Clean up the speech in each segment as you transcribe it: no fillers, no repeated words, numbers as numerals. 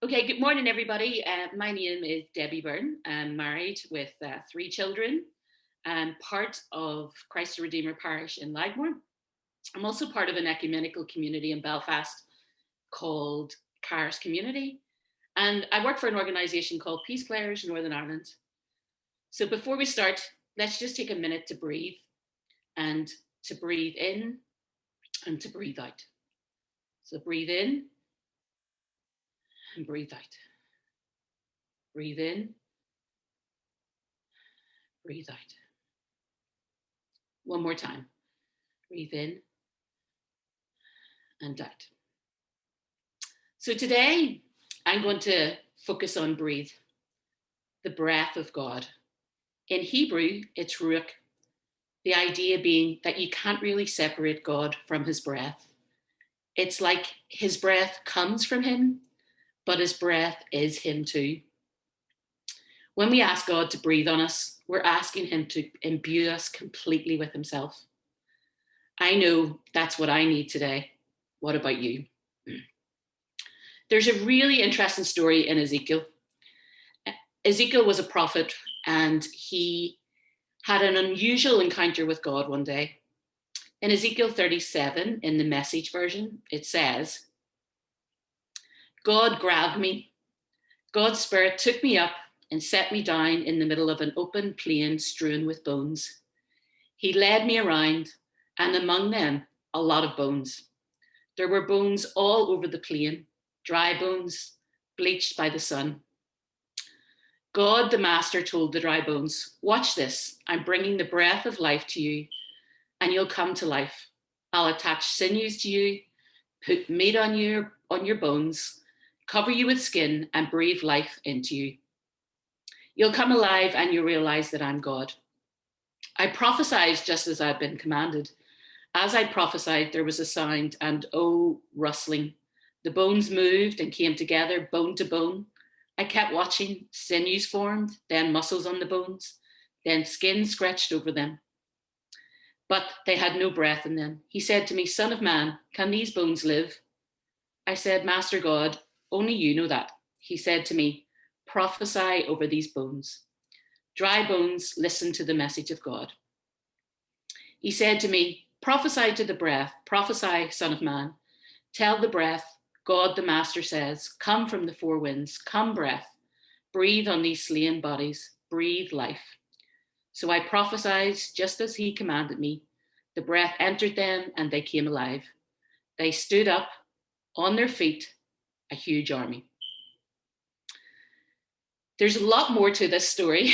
Okay, good morning, everybody. My name is Debbie Byrne. I'm married with three children and part of Christ the Redeemer Parish in Ligmore. I'm also part of an ecumenical community in Belfast called Cars Community. And I work for an organisation called Peace Players Northern Ireland. So before we start, let's just take a minute to breathe and to breathe in and to breathe out. So breathe in and breathe out. Breathe in, breathe out. One more time. Breathe in and out. So today I'm going to focus on breathe, the breath of God. In Hebrew, it's ruach, the idea being that you can't really separate God from his breath. It's like his breath comes from him, but his breath is him too. When we ask God to breathe on us, we're asking him to imbue us completely with himself. I know that's what I need today. What about you? There's a really interesting story in Ezekiel. Ezekiel was a prophet and he had an unusual encounter with God one day. In Ezekiel 37, in the Message version, it says, God grabbed me. God's spirit took me up and set me down in the middle of an open plain strewn with bones. He led me around, and among them, a lot of bones. There were bones all over the plain, dry bones, bleached by the sun. God, the Master, told the dry bones, watch this. I'm bringing the breath of life to you, and you'll come to life. I'll attach sinews to you, put meat on your bones, cover you with skin, and breathe life into you. You'll come alive, and you'll realize that I'm God. I prophesied just as I'd been commanded. As I prophesied, there was a sound, and oh, rustling. The bones moved and came together, bone to bone. I kept watching. Sinews formed, then muscles on the bones, then skin stretched over them. But they had no breath in them. He said to me, Son of man, can these bones live? I said, Master God, only you know that. He said to me, prophesy over these bones. Dry bones, listen to the message of God. He said to me, prophesy to the breath, prophesy, Son of man. Tell the breath, God the Master says, come from the four winds, come breath, breathe on these slain bodies, breathe life. So I prophesied just as he commanded me. The breath entered them and they came alive. They stood up on their feet, a huge army. There's a lot more to this story,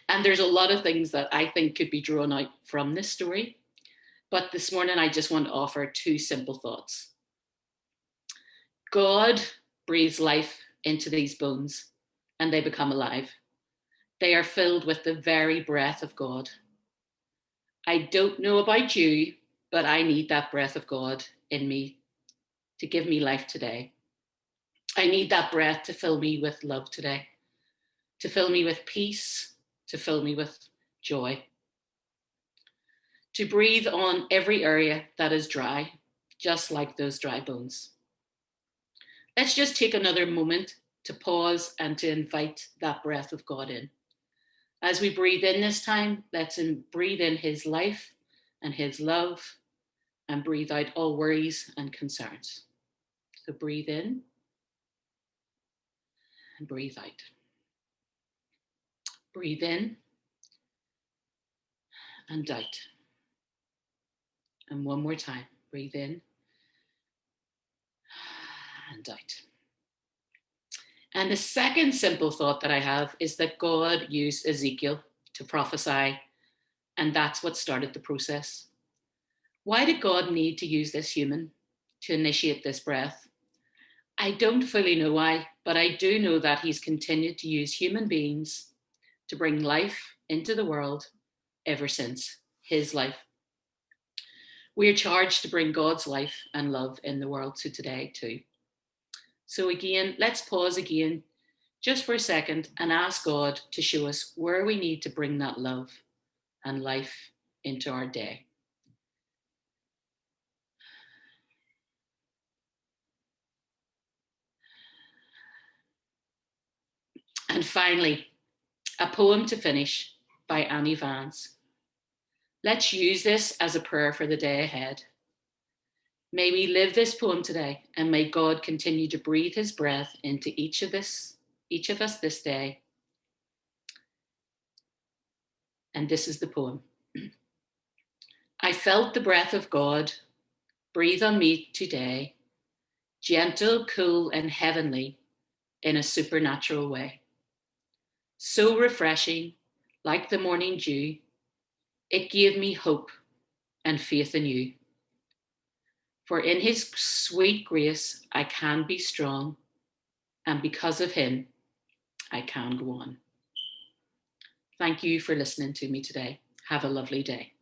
and there's a lot of things that I think could be drawn out from this story. But this morning, I just want to offer two simple thoughts. God breathes life into these bones, and they become alive. They are filled with the very breath of God. I don't know about you, but I need that breath of God in me to give me life today. I need that breath to fill me with love today, to fill me with peace, to fill me with joy, to breathe on every area that is dry, just like those dry bones. Let's just take another moment to pause and to invite that breath of God in. As we breathe in this time, let's breathe in his life and his love and breathe out all worries and concerns. So breathe in and breathe out. Breathe in and out. And one more time, breathe in and out. And the second simple thought that I have is that God used Ezekiel to prophesy, and that's what started the process. Why did God need to use this human to initiate this breath? I don't fully know why, but I do know that he's continued to use human beings to bring life into the world ever since his life. We are charged to bring God's life and love in the world to today too. So again, let's pause again just for a second and ask God to show us where we need to bring that love and life into our day. And finally, a poem to finish by Annie Vance. Let's use this as a prayer for the day ahead. May we live this poem today, and may God continue to breathe his breath into each of us this day. And this is the poem. I felt the breath of God breathe on me today, gentle, cool, and heavenly in a supernatural way. So refreshing, like the morning dew, it gave me hope and faith in you. For in his sweet grace, I can be strong, and because of him, I can go on. Thank you for listening to me today. Have a lovely day.